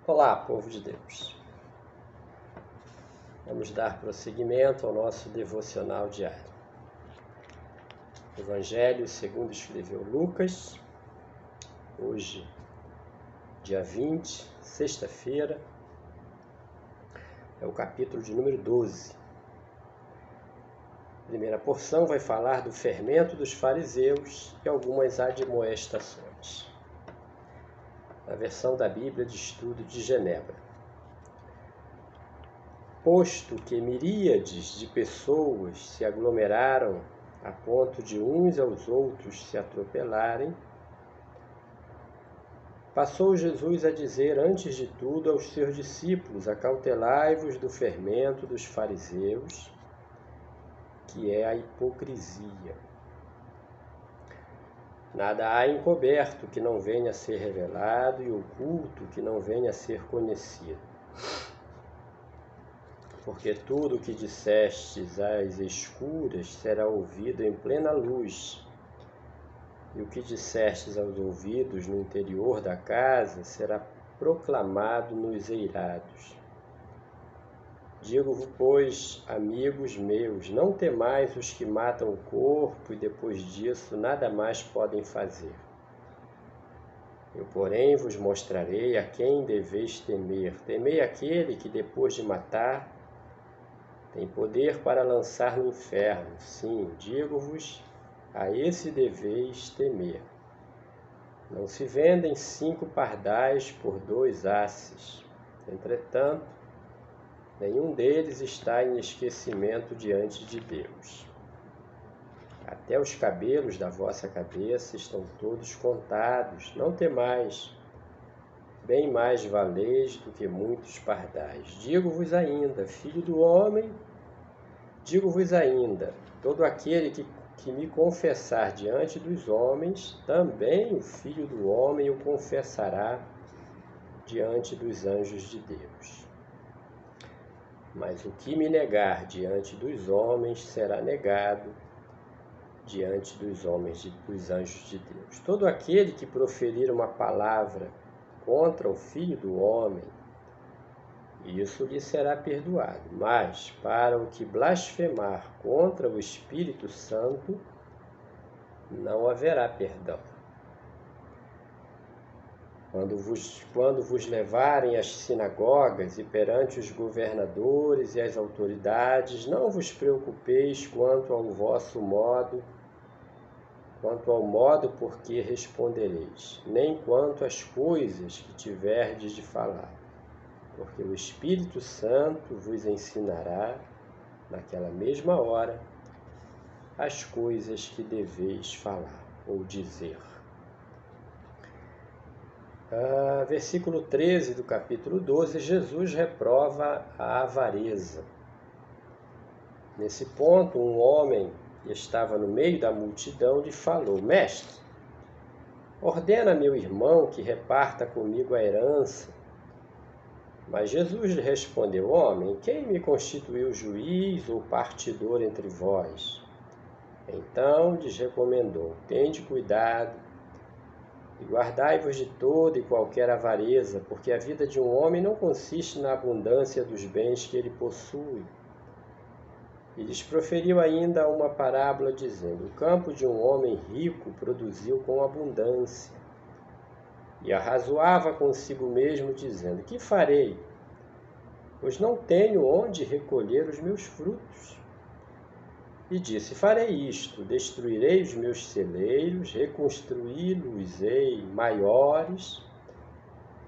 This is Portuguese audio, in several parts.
Olá, povo de Deus. Vamos dar prosseguimento ao nosso devocional diário. Evangelho segundo escreveu Lucas, hoje, dia 20, sexta-feira, é o capítulo de número 12. A primeira porção vai falar do fermento dos fariseus e algumas admoestações. Na versão da Bíblia de Estudo de Genebra. Posto que miríades de pessoas se aglomeraram a ponto de uns aos outros se atropelarem, passou Jesus a dizer antes de tudo aos seus discípulos: acautelai-vos do fermento dos fariseus, que é a hipocrisia. Nada há encoberto que não venha a ser revelado e oculto que não venha a ser conhecido. Porque tudo o que dissestes às escuras será ouvido em plena luz, e o que dissestes aos ouvidos no interior da casa será proclamado nos eirados. Digo-vos, pois, amigos meus, não temais os que matam o corpo e depois disso nada mais podem fazer. Eu, porém, vos mostrarei a quem deveis temer. Temei aquele que, depois de matar, tem poder para lançar no inferno. Sim, digo-vos, a esse deveis temer. Não se vendem 5 pardais por 2 asses. Entretanto, nenhum deles está em esquecimento diante de Deus. Até os cabelos da vossa cabeça estão todos contados. Não temais, bem mais valeis do que muitos pardais. Digo-vos ainda, todo aquele que me confessar diante dos homens, também o Filho do Homem o confessará diante dos anjos de Deus. Mas o que me negar diante dos homens será negado diante dos anjos de Deus. Todo aquele que proferir uma palavra contra o Filho do Homem, isso lhe será perdoado. Mas para o que blasfemar contra o Espírito Santo, não haverá perdão. Quando vos levarem às sinagogas e perante os governadores e as autoridades, não vos preocupeis quanto ao modo por que respondereis, nem quanto às coisas que tiverdes de falar, porque o Espírito Santo vos ensinará, naquela mesma hora, as coisas que deveis falar ou dizer. Versículo 13 do capítulo 12, Jesus reprova a avareza. Nesse ponto, um homem que estava no meio da multidão lhe falou: Mestre, ordena meu irmão que reparta comigo a herança. Mas Jesus lhe respondeu: Homem, quem me constituiu juiz ou partidor entre vós? Então lhes recomendou: Tende cuidado e guardai-vos de toda e qualquer avareza, porque a vida de um homem não consiste na abundância dos bens que ele possui. E lhes proferiu ainda uma parábola, dizendo: O campo de um homem rico produziu com abundância. E arrazoava consigo mesmo, dizendo: Que farei? Pois não tenho onde recolher os meus frutos. E disse: Farei isto, destruirei os meus celeiros, reconstruí-los-ei maiores,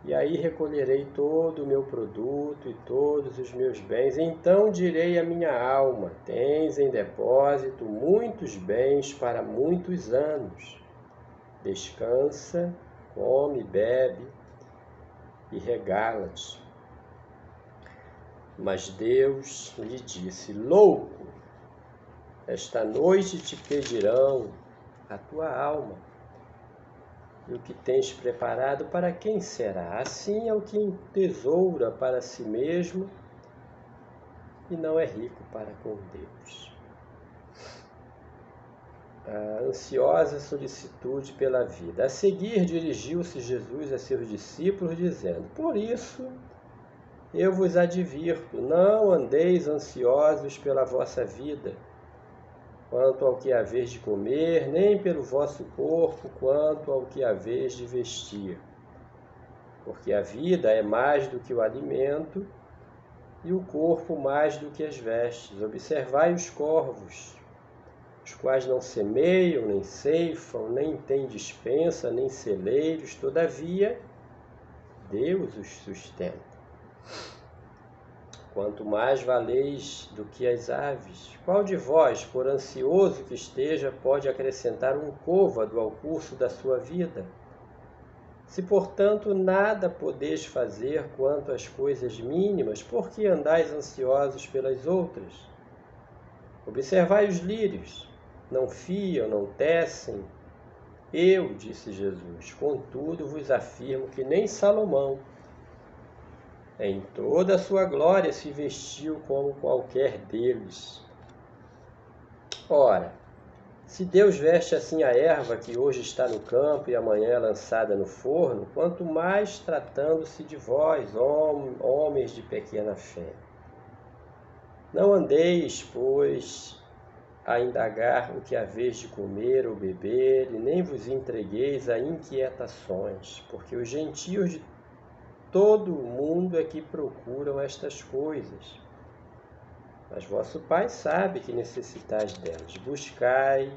e aí recolherei todo o meu produto e todos os meus bens. Então direi à minha alma: Tens em depósito muitos bens para muitos anos. Descansa, come, bebe e regala-te. Mas Deus lhe disse: Louco! Esta noite te pedirão a tua alma, e o que tens preparado para quem será? Assim é o que entesoura para si mesmo e não é rico para com Deus. a ansiosa solicitude pela vida. A seguir, dirigiu-se Jesus a seus discípulos, dizendo: Por isso, eu vos advirto, não andeis ansiosos pela vossa vida, quanto ao que haveis de comer, nem pelo vosso corpo, quanto ao que haveis de vestir. Porque a vida é mais do que o alimento, e o corpo mais do que as vestes. Observai os corvos, os quais não semeiam, nem ceifam, nem têm despensa, nem celeiros, todavia Deus os sustenta. Quanto mais valeis do que as aves. Qual de vós, por ansioso que esteja, pode acrescentar um côvado ao curso da sua vida? Se, portanto, nada podeis fazer quanto às coisas mínimas, por que andais ansiosos pelas outras? Observai os lírios, não fiam, não tecem. Eu, disse Jesus, contudo vos afirmo que nem Salomão, em toda a sua glória, se vestiu como qualquer deles. Ora, se Deus veste assim a erva que hoje está no campo e amanhã é lançada no forno, quanto mais tratando-se de vós, homens de pequena fé. Não andeis, pois, a indagar o que haveis de comer ou beber, e nem vos entregueis a inquietações, porque os gentios de todo o mundo é que procuram estas coisas. Mas vosso Pai sabe que necessitais delas. Buscai,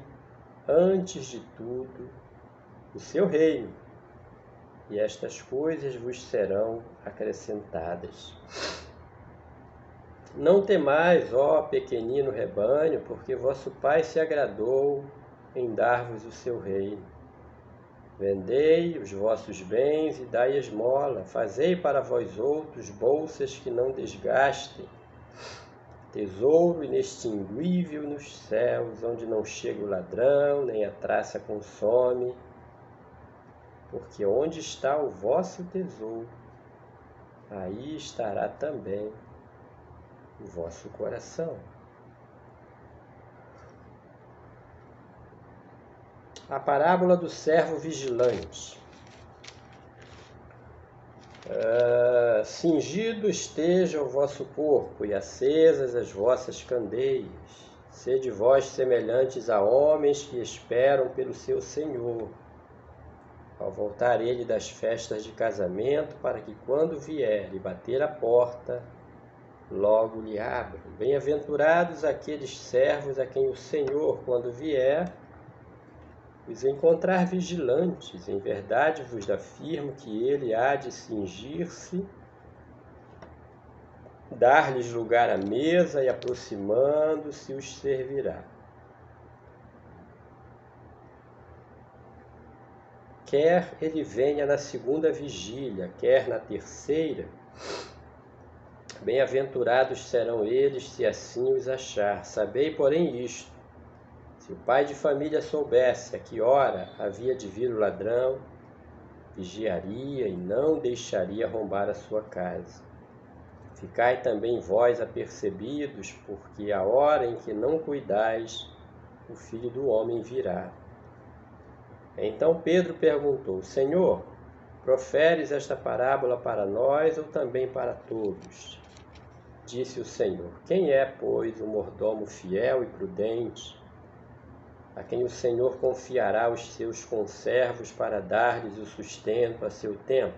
antes de tudo, o seu reino, e estas coisas vos serão acrescentadas. Não temais, ó pequenino rebanho, porque vosso Pai se agradou em dar-vos o seu reino. Vendei os vossos bens e dai esmola. Fazei para vós outros bolsas que não desgastem, tesouro inextinguível nos céus, onde não chega o ladrão, nem a traça consome. Porque onde está o vosso tesouro, aí estará também o vosso coração. A parábola do servo vigilante. Cingido esteja o vosso corpo e acesas as vossas candeias. Sede vós semelhantes a homens que esperam pelo seu Senhor, ao voltar ele das festas de casamento, para que quando vier e bater a porta, logo lhe abram. Bem-aventurados aqueles servos a quem o Senhor, quando vier, os encontrar vigilantes. Em verdade vos afirmo que ele há de cingir-se, dar-lhes lugar à mesa e, aproximando-se, os servirá. Quer ele venha na segunda vigília, quer na terceira, bem-aventurados serão eles, se assim os achar. Sabei, porém, isto: se o pai de família soubesse a que hora havia de vir o ladrão, vigiaria e não deixaria arrombar a sua casa. Ficai também vós apercebidos, porque a hora em que não cuidais, o Filho do Homem virá. Então Pedro perguntou: Senhor, proferes esta parábola para nós ou também para todos? Disse o Senhor: Quem é, pois, o mordomo fiel e prudente, a quem o Senhor confiará os seus conservos para dar-lhes o sustento a seu tempo?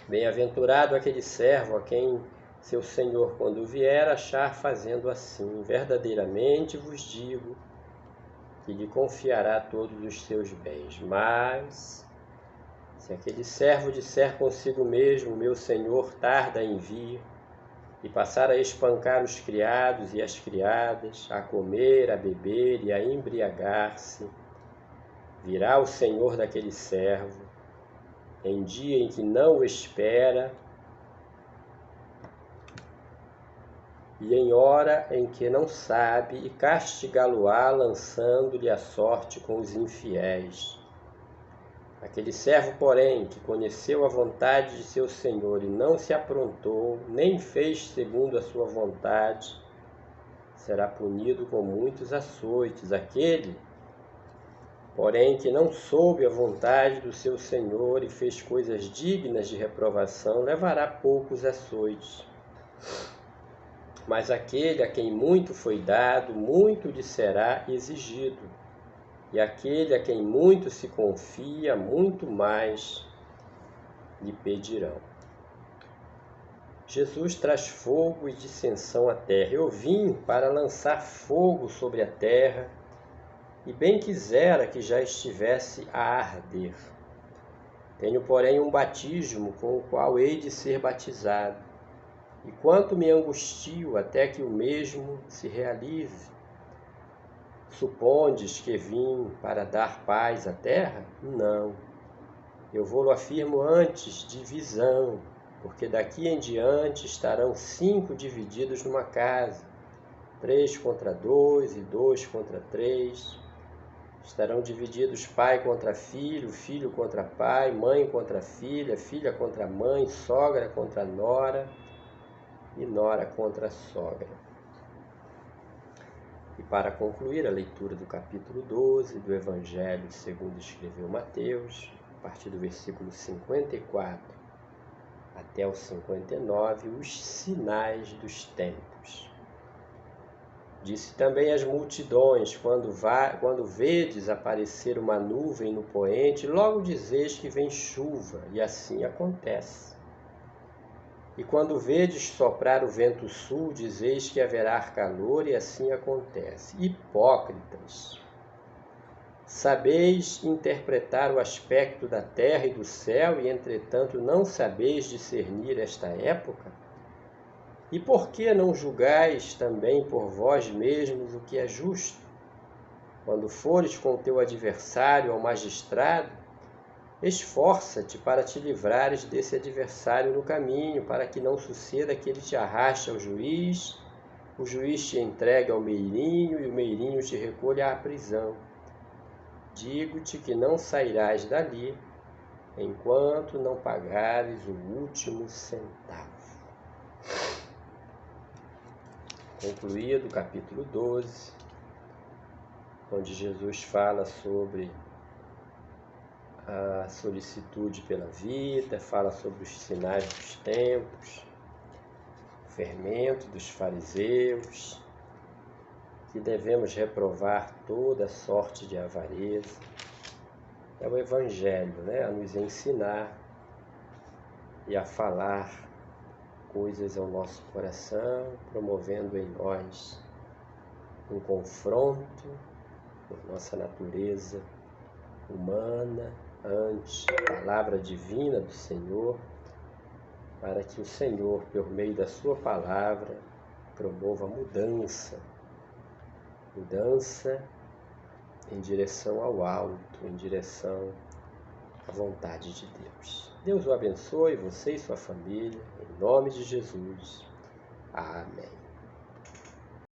Bem-aventurado aquele servo a quem seu Senhor, quando vier, achar fazendo assim. Verdadeiramente vos digo que lhe confiará todos os seus bens. Mas, se aquele servo disser consigo mesmo: meu Senhor tarda em vir, e passar a espancar os criados e as criadas, a comer, a beber e a embriagar-se, virá o Senhor daquele servo, em dia em que não o espera, e em hora em que não sabe, e castigá-lo-á, lançando-lhe a sorte com os infiéis. Aquele servo, porém, que conheceu a vontade de seu Senhor e não se aprontou, nem fez segundo a sua vontade, será punido com muitos açoites. Aquele, porém, que não soube a vontade do seu Senhor e fez coisas dignas de reprovação, levará poucos açoites. Mas aquele a quem muito foi dado, muito lhe será exigido. E aquele a quem muito se confia, muito mais lhe pedirão. Jesus traz fogo e dissensão à terra. Eu vim para lançar fogo sobre a terra, e bem quisera que já estivesse a arder. Tenho, porém, um batismo com o qual hei de ser batizado, e quanto me angustio até que o mesmo se realize. Supondes que vim para dar paz à terra? Não. Eu vou-lo afirmo antes divisão, porque daqui em diante estarão 5 divididos numa casa, 3 contra 2 e 2 contra 3. Estarão divididos pai contra filho, filho contra pai, mãe contra filha, filha contra mãe, sogra contra nora e nora contra sogra. E para concluir a leitura do capítulo 12 do Evangelho segundo escreveu Mateus, a partir do versículo 54 até o 59, os sinais dos tempos. Disse também às multidões, quando vedes aparecer uma nuvem no poente, logo dizeis que vem chuva, e assim acontece. E quando vedes soprar o vento sul, dizeis que haverá calor, e assim acontece. Hipócritas! Sabeis interpretar o aspecto da terra e do céu, e entretanto não sabeis discernir esta época? E por que não julgais também por vós mesmos o que é justo? Quando fores com o teu adversário ao magistrado, esforça-te para te livrares desse adversário no caminho, para que não suceda que ele te arraste ao juiz, o juiz te entregue ao meirinho e o meirinho te recolha à prisão. Digo-te que não sairás dali enquanto não pagares o último centavo. Concluído o capítulo 12, onde Jesus fala sobre a solicitude pela vida, fala sobre os sinais dos tempos, o fermento dos fariseus, que devemos reprovar toda sorte de avareza. É o Evangelho, a nos ensinar e a falar coisas ao nosso coração, promovendo em nós um confronto com nossa natureza humana ante a palavra divina do Senhor, para que o Senhor, por meio da sua palavra, promova mudança em direção ao alto, em direção à vontade de Deus. Deus o abençoe, você e sua família, em nome de Jesus. Amém.